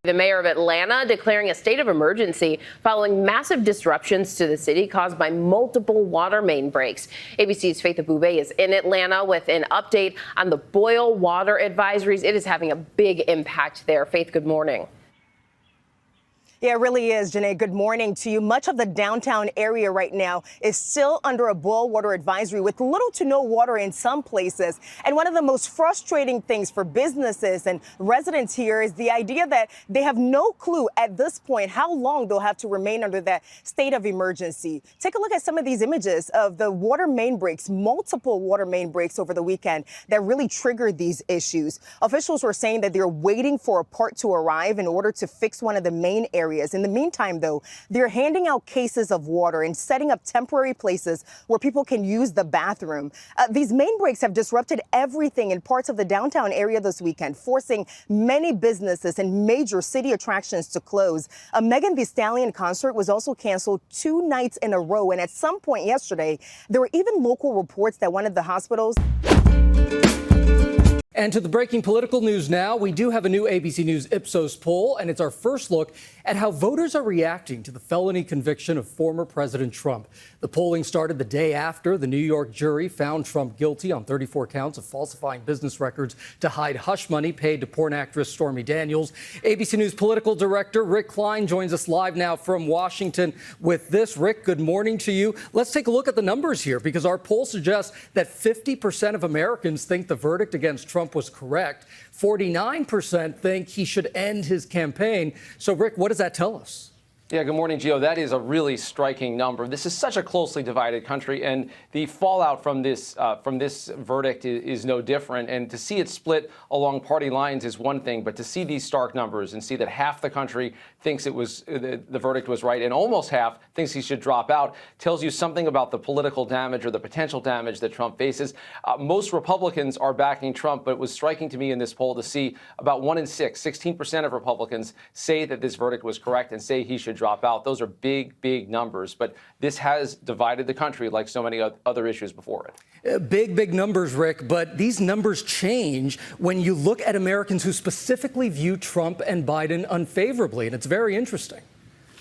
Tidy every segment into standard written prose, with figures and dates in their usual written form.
The mayor of Atlanta declaring a state of emergency following massive disruptions to the city caused by multiple water main breaks. ABC's Faith Abube is in Atlanta with an update on the boil water advisories. It is having a big impact there. Faith, good morning. Yeah, it really is, Janae. Good morning to you. Much of the downtown area right now is still under a boil water advisory with little to no water in some places. And one of the most frustrating things for businesses and residents here is the idea that they have no clue at this point how long they'll have to remain under that state of emergency. Take a look at some of these images of the water main breaks, multiple water main breaks over the weekend that really triggered these issues. Officials were saying that they're waiting for a part to arrive in order to fix one of the main areas. In the meantime, though, they're handing out cases of water and setting up temporary places where people can use the bathroom. These main breaks have disrupted everything in parts of the downtown area this weekend, forcing many businesses and major city attractions to close. A Megan Thee Stallion concert was also canceled 2 nights in a row. And at some point yesterday, there were even local reports that one of the hospitals. And to the breaking political news now, we do have a new ABC News Ipsos poll, and it's our first look at how voters are reacting to the felony conviction of former President Trump. The polling started the day after the New York jury found Trump guilty on 34 counts of falsifying business records to hide hush money paid to porn actress Stormy Daniels. ABC News political director Rick Klein joins us live now from Washington with this. Rick, good morning to you. Let's take a look at the numbers here, because our poll suggests that 50% of Americans think the verdict against Trump was correct. 49% think he should end his campaign. So, Rick, what does that tell us? Yeah, good morning, Gio. That is a really striking number. This is such a closely divided country, and the fallout from this verdict is no different. And to see it split along party lines is one thing, but to see these stark numbers and see that half the country thinks it was the verdict was right and almost half thinks he should drop out tells you something about the political damage or the potential damage that Trump faces. Most Republicans are backing Trump, but it was striking to me in this poll to see about 1 in 6, 16% of Republicans say that this verdict was correct and say he should drop out. Those are big, big numbers, but this has divided the country like so many other issues before it. Big numbers, Rick, but these numbers change when you look at Americans who specifically view Trump and Biden unfavorably, and it's very interesting.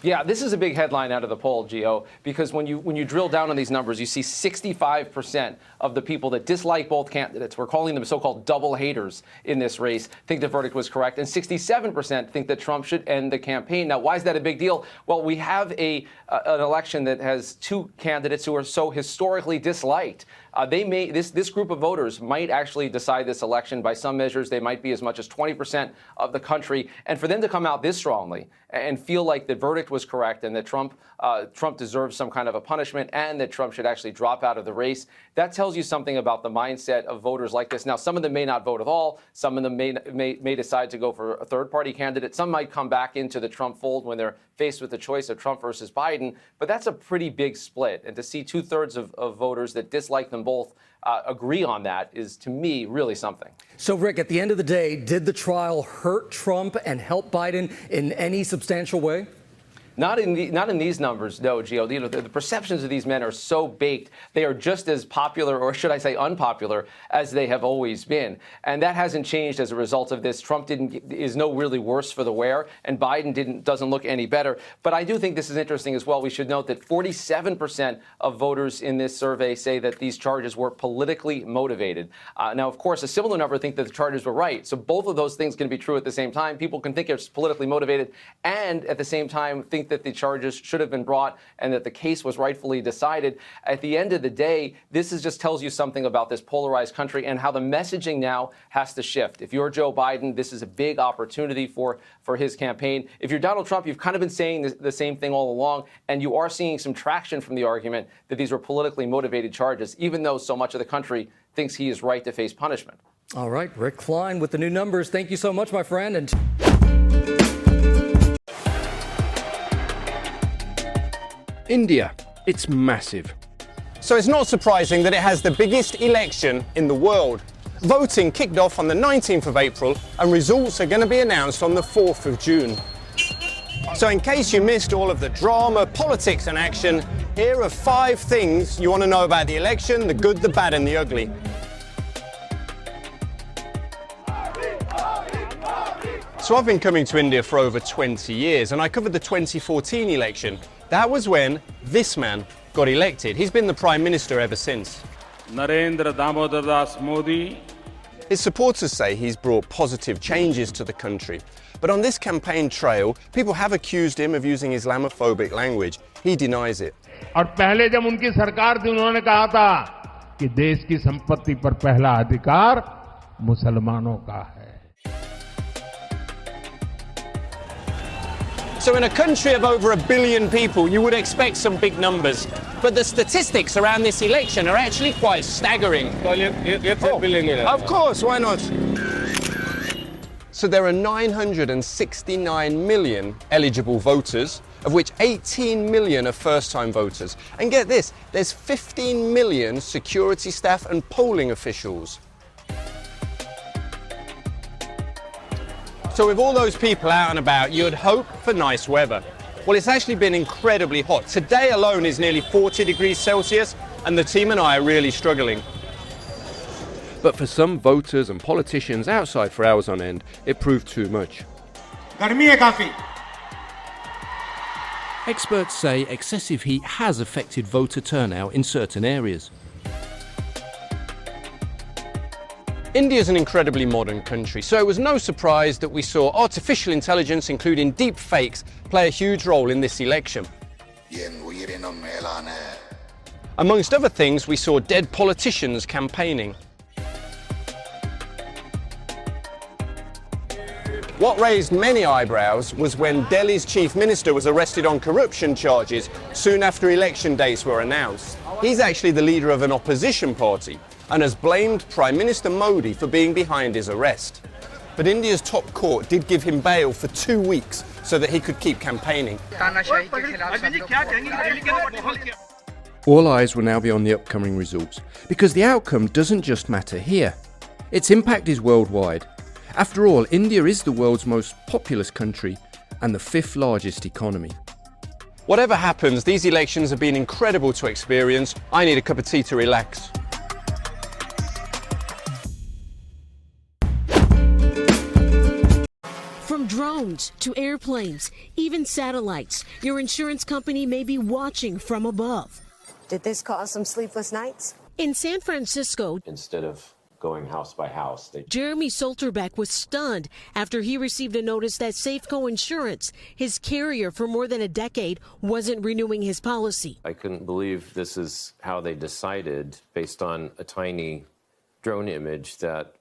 Yeah, this is a big headline out of the poll, Gio, because when you drill down on these numbers, you see 65% of the people that dislike both candidates, we're calling them so-called double haters in this race, think the verdict was correct, and 67% think that Trump should end the campaign. Now, why is that a big deal? Well, we have an election that has 2 candidates who are so historically disliked. This group of voters might actually decide this election. By some measures, they might be as much as 20% of the country. And for them to come out this strongly and feel like the verdict was correct and that Trump deserves some kind of a punishment and that Trump should actually drop out of the race, that tells you something about the mindset of voters like this. Now, some of them may not vote at all. Some of them may decide to go for a third-party candidate. Some might come back into the Trump fold when they're faced with the choice of Trump versus Biden. But that's a pretty big split. And to see 2/3 of voters that dislike them both agree on that is, to me, really something. So, Rick, at the end of the day, did the trial hurt Trump and help Biden in any substantial way? Not in these numbers, no, Gio. The perceptions of these men are so baked. They are just as popular, or should I say unpopular, as they have always been. And that hasn't changed as a result of this. Trump is no really worse for the wear, and Biden doesn't look any better. But I do think this is interesting as well. We should note that 47% of voters in this survey say that these charges were politically motivated. Now, of course, a similar number think that the charges were right. So both of those things can be true at the same time. People can think it's politically motivated and at the same time think that the charges should have been brought and that the case was rightfully decided. At the end of the day, this just tells you something about this polarized country and how the messaging now has to shift. If you're Joe Biden, this is a big opportunity for his campaign. If you're Donald Trump, you've kind of been saying the same thing all along, and you are seeing some traction from the argument that these were politically motivated charges, even though so much of the country thinks he is right to face punishment. All right, Rick Klein with the new numbers. Thank you so much, my friend. And India, it's massive. So it's not surprising that it has the biggest election in the world. Voting kicked off on the 19th of April and results are going to be announced on the 4th of June. So in case you missed all of the drama, politics and action, here are 5 things you want to know about the election: the good, the bad and the ugly. So I've been coming to India for over 20 years, and I covered the 2014 election. That was when this man got elected. He's been the Prime Minister ever since. Narendra Damodar Das Modi. His supporters say he's brought positive changes to the country. But on this campaign trail, people have accused him of using Islamophobic language. He denies it. और पहले जब उनकी सरकार थी उन्होंने कहा था कि देश की संपत्ति पर पहला अधिकार मुसलमानों का है. So in a country of over 1 billion people, you would expect some big numbers. But the statistics around this election are actually quite staggering. Of course, why not? So there are 969 million eligible voters, of which 18 million are first-time voters. And get this, there's 15 million security staff and polling officials. So with all those people out and about, you'd hope for nice weather. Well, it's actually been incredibly hot. Today alone is nearly 40 degrees Celsius, and the team and I are really struggling. But for some voters and politicians outside for hours on end, it proved too much. Experts say excessive heat has affected voter turnout in certain areas. India is an incredibly modern country, so it was no surprise that we saw artificial intelligence, including deep fakes, play a huge role in this election. Amongst other things, we saw dead politicians campaigning. What raised many eyebrows was when Delhi's chief minister was arrested on corruption charges soon after election dates were announced. He's actually the leader of an opposition party and has blamed Prime Minister Modi for being behind his arrest. But India's top court did give him bail for 2 weeks so that he could keep campaigning. All eyes will now be on the upcoming results, because the outcome doesn't just matter here. Its impact is worldwide. After all, India is the world's most populous country and the 5th largest economy. Whatever happens, these elections have been incredible to experience. I need a cup of tea to relax. From drones to airplanes, even satellites, your insurance company may be watching from above. Did this cause some sleepless nights? In San Francisco, instead of going house by house, Jeremy Solterbeck was stunned after he received a notice that Safeco Insurance, his carrier for more than a decade, wasn't renewing his policy. I couldn't believe this is how they decided, based on a tiny drone image, that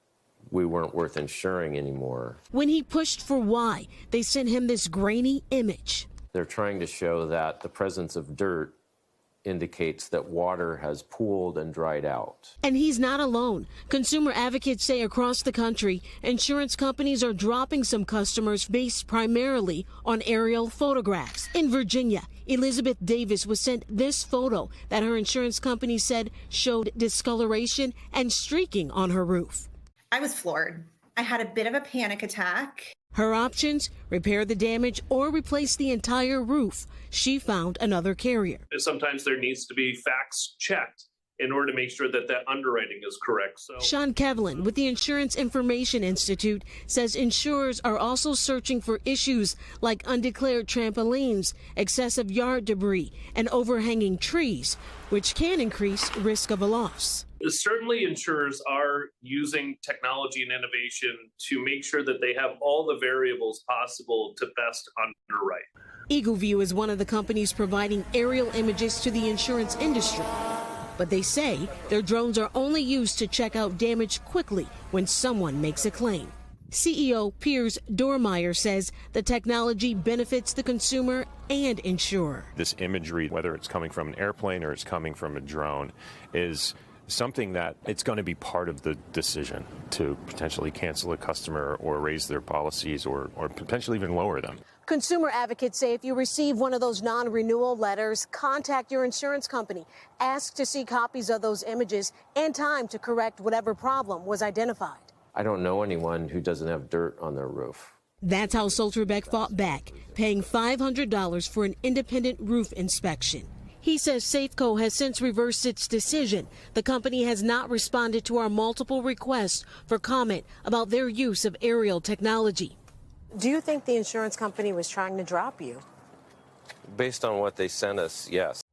we weren't worth insuring anymore. When he pushed for why, they sent him this grainy image. They're trying to show that the presence of dirt indicates that water has pooled and dried out. And he's not alone. Consumer advocates say across the country, insurance companies are dropping some customers based primarily on aerial photographs. In Virginia, Elizabeth Davis was sent this photo that her insurance company said showed discoloration and streaking on her roof. I was floored. I had a bit of a panic attack. Her options: repair the damage or replace the entire roof. She found another carrier. Sometimes there needs to be facts checked in order to make sure that that underwriting is correct. Sean Kevlin with the Insurance Information Institute says insurers are also searching for issues like undeclared trampolines, excessive yard debris, and overhanging trees, which can increase risk of a loss. Certainly, insurers are using technology and innovation to make sure that they have all the variables possible to best underwrite. EagleView is one of the companies providing aerial images to the insurance industry. But they say their drones are only used to check out damage quickly when someone makes a claim. CEO Piers Dormeyer says the technology benefits the consumer and insurer. This imagery, whether it's coming from an airplane or it's coming from a drone, is something that it's going to be part of the decision to potentially cancel a customer or raise their policies or potentially even lower them. Consumer advocates say if you receive one of those non-renewal letters, contact your insurance company. Ask to see copies of those images and time to correct whatever problem was identified. I don't know anyone who doesn't have dirt on their roof. That's how Solterbeck fought back, paying $500 for an independent roof inspection. He says Safeco has since reversed its decision. The company has not responded to our multiple requests for comment about their use of aerial technology. Do you think the insurance company was trying to drop you? Based on what they sent us, yes.